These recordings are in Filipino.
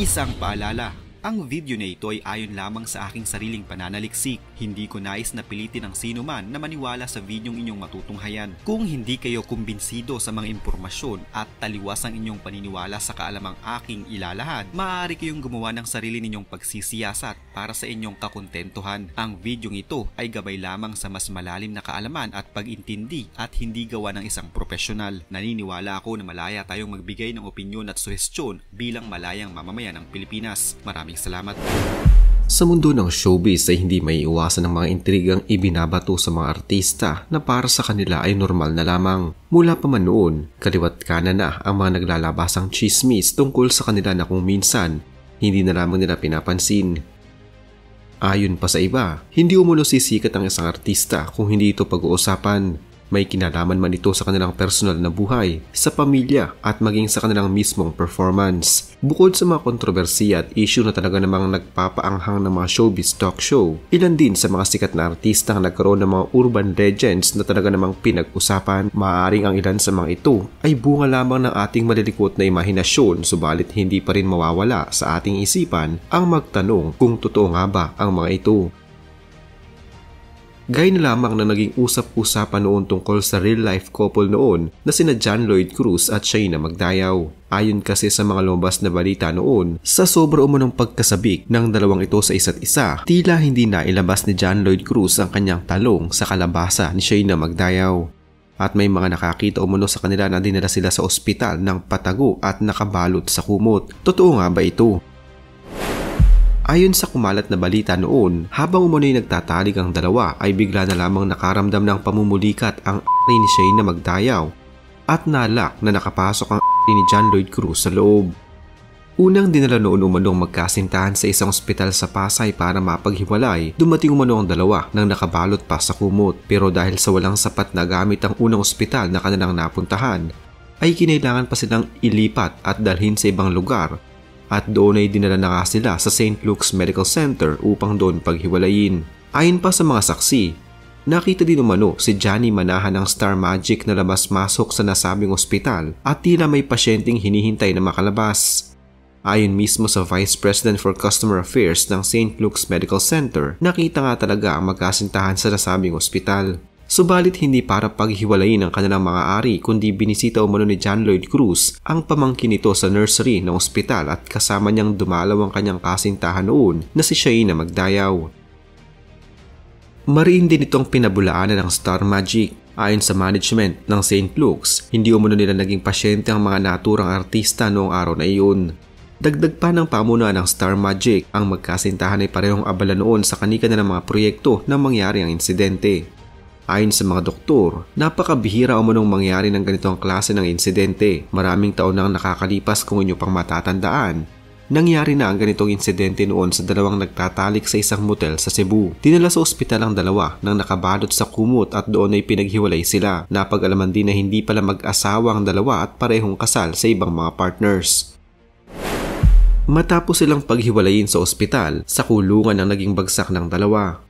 Isang paalala, ang video na ito ay ayon lamang sa aking sariling pananaliksik. Hindi ko nais na pilitin ang sino man na maniwala sa videong inyong matutunghayan. Kung hindi kayo kumbinsido sa mga impormasyon at taliwas ang inyong paniniwala sa kaalamang aking ilalahad, maaari kayong gumawa ng sarili ninyong pagsisiyasat para sa inyong kakontentuhan. Ang videong ito ay gabay lamang sa mas malalim na kaalaman at pag-intindi at hindi gawa ng isang profesional. Naniniwala ako na malaya tayong magbigay ng opinyon at suhestyon bilang malayang mamamayan ng Pilipinas. Maraming salamat. Sa mundo ng showbiz ay hindi may iwasan ng mga intrigang ibinabato sa mga artista na para sa kanila ay normal na lamang. Mula pa man noon, kaliwat kanan na ang mga naglalabasang chismis tungkol sa kanila na kung minsan hindi na lamang nila pinapansin. Ayon pa sa iba, hindi umuno sisikat ang isang artista kung hindi ito pag-uusapan. May kinalaman man ito sa kanilang personal na buhay, sa pamilya at maging sa kanilang mismong performance. Bukod sa mga kontrobersiya at issue na talaga namang nagpapaanghang ng mga showbiz talk show, ilan din sa mga sikat na artista ang nagkaroon ng mga urban legends na talaga namang pinag-usapan. Maaaring ang ilan sa mga ito ay bunga lamang ng ating malilikot na imahinasyon, subalit hindi pa rin mawawala sa ating isipan ang magtanong kung totoo nga ba ang mga ito. Gaya na lamang na naging usap-usapan noon tungkol sa real-life couple noon na sina John Lloyd Cruz at Shaina Magdayaw. Ayon kasi sa mga lumabas na balita noon, sa sobra umunong pagkasabik ng dalawang ito sa isa't isa, tila hindi na ilabas ni John Lloyd Cruz ang kanyang talong sa kalabasa ni Shaina Magdayaw. At may mga nakakita umano sa kanila na dinala sila sa ospital ng patago at nakabalot sa kumot. Totoo nga ba ito? Ayon sa kumalat na balita noon, habang umunoy nagtatalik ang dalawa ay bigla na lamang nakaramdam ng pamumulikat ang ni Shaina Magdayaw at nalak na nakapasok ang ni John Lloyd Cruz sa loob. Unang dinala noon umanong magkasintahan sa isang ospital sa Pasay para mapaghiwalay, dumating umano ang dalawa nang nakabalot pa sa kumot, pero dahil sa walang sapat na gamit ang unang ospital na kanilang napuntahan, ay kinailangan pa silang ilipat at dalhin sa ibang lugar. At doon ay dinala na nga sila sa St. Luke's Medical Center upang doon paghiwalayin. Ayon pa sa mga saksi, nakita din umano si Johnny Manahan ng Star Magic na labas-masok sa nasabing ospital at tila may pasyenteng hinihintay na makalabas. Ayon mismo sa Vice President for Customer Affairs ng St. Luke's Medical Center, nakita nga talaga ang magkasintahan sa nasabing ospital. Subalit hindi para paghiwalayin ang kanilang mga ari kundi binisita umano ni John Lloyd Cruz ang pamangkin nito sa nursery ng ospital at kasama niyang dumalaw ang kanyang kasintahan noon na si Shaina Magdayaw. Mariin din itong pinabulaanan ng Star Magic. Ayon sa management ng St. Luke's, hindi umano nila naging pasyente ang mga naturang artista noong araw na iyon. Dagdag pa ng pamunuan ng Star Magic, ang magkasintahan ay parehong abala noon sa kanika na ng mga proyekto na mangyari ang insidente. Ayon sa mga doktor, napakabihira umanong mangyari ng ganitong klase ng insidente. Maraming taon nang nakakalipas kung inyo pang matatandaan. Nangyari na ang ganitong insidente noon sa dalawang nagtatalik sa isang motel sa Cebu. Dinala sa ospital ang dalawa nang nakabalot sa kumot at doon ay pinaghiwalay sila. Napag-alaman din na hindi pala mag-asawa ang dalawa at parehong kasal sa ibang mga partners. Matapos silang paghiwalayin sa ospital, sa kulungan ang naging bagsak ng dalawa.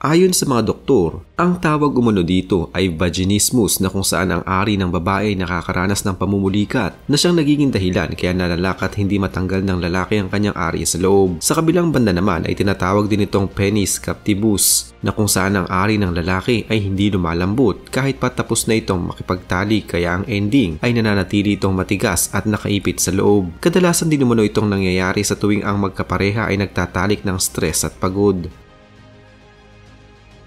Ayon sa mga doktor, ang tawag umano dito ay vaginismus na kung saan ang ari ng babae ay nakakaranas ng pamumulikat na siyang nagiging dahilan kaya nalalak hindi matanggal ng lalaki ang kanyang ari sa loob. Sa kabilang banda naman ay tinatawag din itong penis captivus na kung saan ang ari ng lalaki ay hindi lumalambot kahit pa tapos na itong makipagtali kaya ang ending ay nananatili itong matigas at nakaipit sa loob. Kadalasan din umano itong nangyayari sa tuwing ang magkapareha ay nagtatalik ng stress at pagod.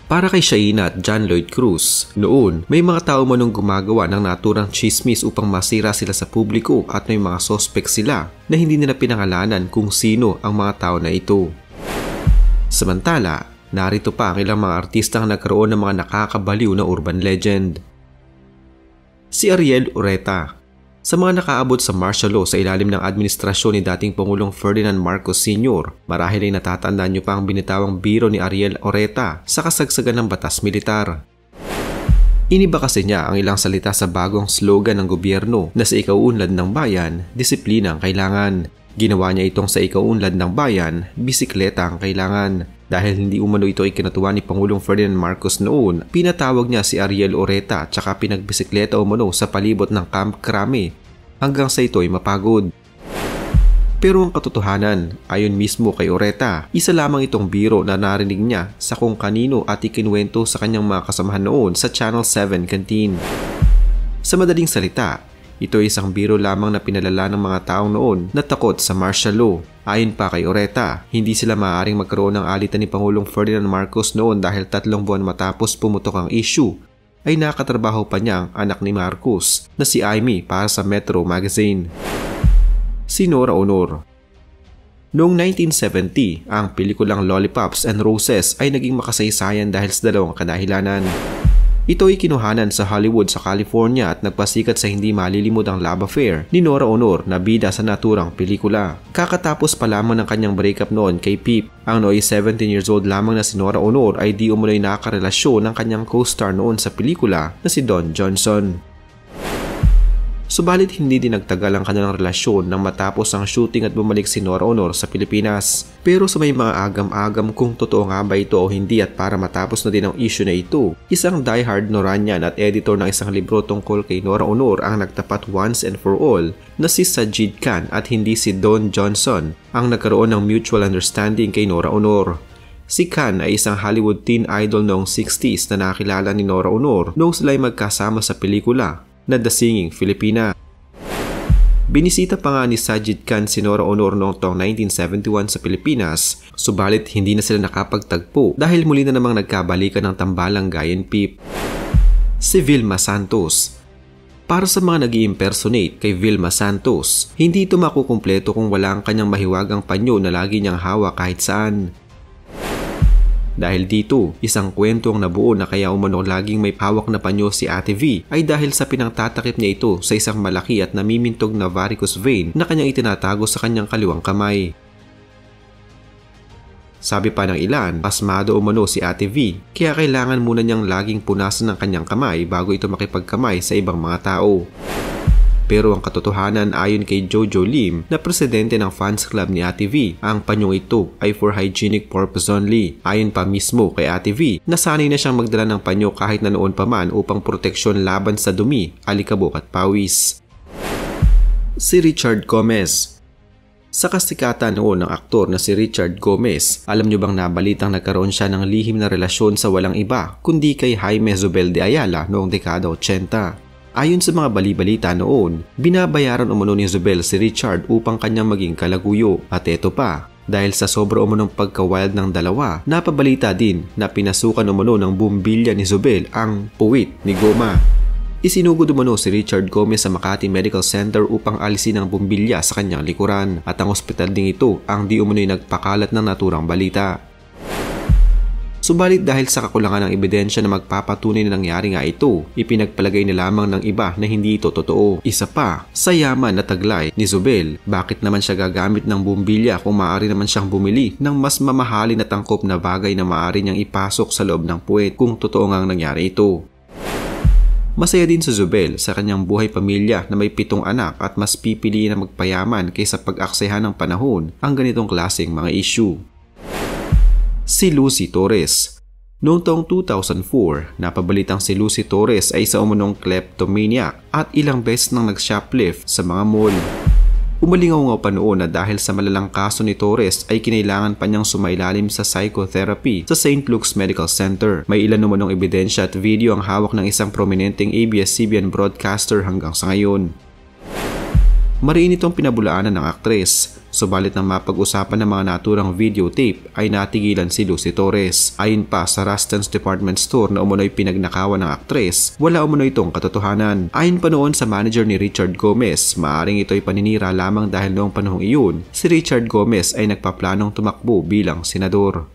Para kay Shaina at John Lloyd Cruz, noon may mga tao manong gumagawa ng naturang chismis upang masira sila sa publiko at may mga sospek sila na hindi nila pinangalanan kung sino ang mga tao na ito. Samantala, narito pa ang ilang mga artistang nagkaroon ng mga nakakabaliw na urban legend. Si Ariel Ureta. Sa mga nakaabot sa martial law sa ilalim ng administrasyon ni dating Pangulong Ferdinand Marcos Sr., marahil ay natatandaan niyo pa ang binitawang biro ni Ariel Ureta sa kasagsagan ng batas militar. Iniba kasi niya ang ilang salita sa bagong slogan ng gobyerno na sa ikauunlad ng bayan, disiplina ang kailangan. Ginawa niya itong sa ikauunlad ng bayan, bisikleta ang kailangan. Dahil hindi umano ito ay kinatuwa ni Pangulong Ferdinand Marcos noon, pinatawag niya si Ariel Ureta tsaka pinagbisikleta umano sa palibot ng Camp Crame hanggang sa ito ay mapagod. Pero ang katotohanan, ayon mismo kay Ureta, isa lamang itong biro na narinig niya sa kung kanino at ikinuwento sa kanyang mga kasamahan noon sa Channel 7 canteen. Sa madaling salita, ito ay isang biro lamang na pinalala ng mga taong noon na takot sa martial law. Ayon pa kay Ureta, hindi sila maaaring magkaroon ng alitan ni Pangulong Ferdinand Marcos noon dahil 3 buwan matapos pumutok ang issue, ay nakatrabaho pa niya ang anak ni Marcos na si Amy para sa Metro Magazine. Si Nora Aunor. Noong 1970, ang pelikulang Lollipops and Roses ay naging makasaysayan dahil sa dalawang kadahilanan. Ito ay kinuhanan sa Hollywood sa California at nagpasikat sa hindi malilimot ang love affair ni Nora Aunor na bida sa naturang pelikula. Kakatapos pa lamang ng kanyang breakup noon kay Peep. Ang nooy 17 years old lamang na si Nora Aunor ay di umunoy nakarelasyon ng kanyang co-star noon sa pelikula na si Don Johnson. Subalit hindi din nagtagal ang kanilang relasyon nang matapos ang shooting at bumalik si Nora Aunor sa Pilipinas. Pero sa may mga agam-agam kung totoo nga ba ito o hindi at para matapos na din ang issue na ito, isang diehard Noranian at editor ng isang libro tungkol kay Nora Aunor ang nagtapat once and for all na si Sajid Khan at hindi si Don Johnson ang nagkaroon ng mutual understanding kay Nora Aunor. Si Khan ay isang Hollywood teen idol noong 60s na nakilala ni Nora Aunor noong sila'y magkasama sa pelikula na The Singing Filipina. Binisita pa nga ni Sajid Khan si Nora Aunor noong taong 1971 sa Pilipinas, subalit hindi na sila nakapagtagpo dahil muli na namang nagkabalikan ng tambalang Guy and Peep. Si Vilma Santos. Para sa mga nag-i-impersonate kay Vilma Santos, hindi ito makukumpleto kung wala ang kanyang mahiwagang panyo na lagi niyang hawak kahit saan. Dahil dito, isang kwento ang nabuo na kaya umano laging may hawak na panyo si Ate V ay dahil sa pinangtatakip niya ito sa isang malaki at namimintog na varicose vein na kanyang itinatago sa kanyang kaliwang kamay. Sabi pa ng ilan, pasmado umano si Ate V kaya kailangan muna niyang laging punasan ng kanyang kamay bago ito makipagkamay sa ibang mga tao. Pero ang katotohanan ayon kay Jojo Lim na presidente ng fans club ni Ate V, ang panyong ito ay for hygienic purpose only. Ayon pa mismo kay Ate V, nasanay na siyang magdala ng panyo kahit na noon pa man upang proteksyon laban sa dumi, alikabok at pawis. Si Richard Gomez. Sa kasikatan noon ng aktor na si Richard Gomez, alam niyo bang nabalitang nagkaroon siya ng lihim na relasyon sa walang iba kundi kay Jaime Zubel de Ayala noong dekada 80. Ayon sa mga bali-balita noon, binabayaran umano ni Zubel si Richard upang kanyang maging kalaguyo. At eto pa, dahil sa sobra umanong pagka-wild ng dalawa, napabalita din na pinasukan umano ng bumbilya ni Zubel ang puwit ni Goma. Isinugod umano si Richard Gomez sa Makati Medical Center upang alisin ang bumbilya sa kanyang likuran at ang ospital ding ito ang di umano'y nagpakalat ng naturang balita. Subalit dahil sa kakulangan ng ebidensya na magpapatunay na nangyari nga ito, ipinagpalagay na lamang ng iba na hindi ito totoo. Isa pa, sa yaman na taglay ni Zubel, bakit naman siya gagamit ng bumbilya kung maaari naman siyang bumili ng mas mamahalin na tangkop na bagay na maaari niyang ipasok sa loob ng puwet kung totoo ngang nangyari ito. Masaya din si Zubel sa kanyang buhay pamilya na may 7 anak at mas pipiliin na magpayaman kaysa pag-aksehan ng panahon ang ganitong klaseng mga issue. Si Lucy Torres. Noong taong 2004, napabalitang si Lucy Torres ay isa umunong kleptomaniac at ilang beses nang nag-shoplift sa mga mall. Umalingaw pa noon na dahil sa malalang kaso ni Torres ay kinailangan pa niyang sumailalim sa psychotherapy sa St. Luke's Medical Center. May ilan umunong ebidensya at video ang hawak ng isang prominenteng ABS-CBN broadcaster hanggang sa ngayon. Mariin itong pinabulaanan ng aktres, subalit nang mapag-usapan ng mga naturang videotape ay natigilan si Lucy Torres. Ayon pa sa Rustan's Department Store na umunoy pinagnakawan ng aktres, wala umunoy itong katotohanan. Ayon pa noon sa manager ni Richard Gomez, maaring ito'y paninira lamang dahil noong panahong iyon, si Richard Gomez ay nagpaplanong tumakbo bilang senador.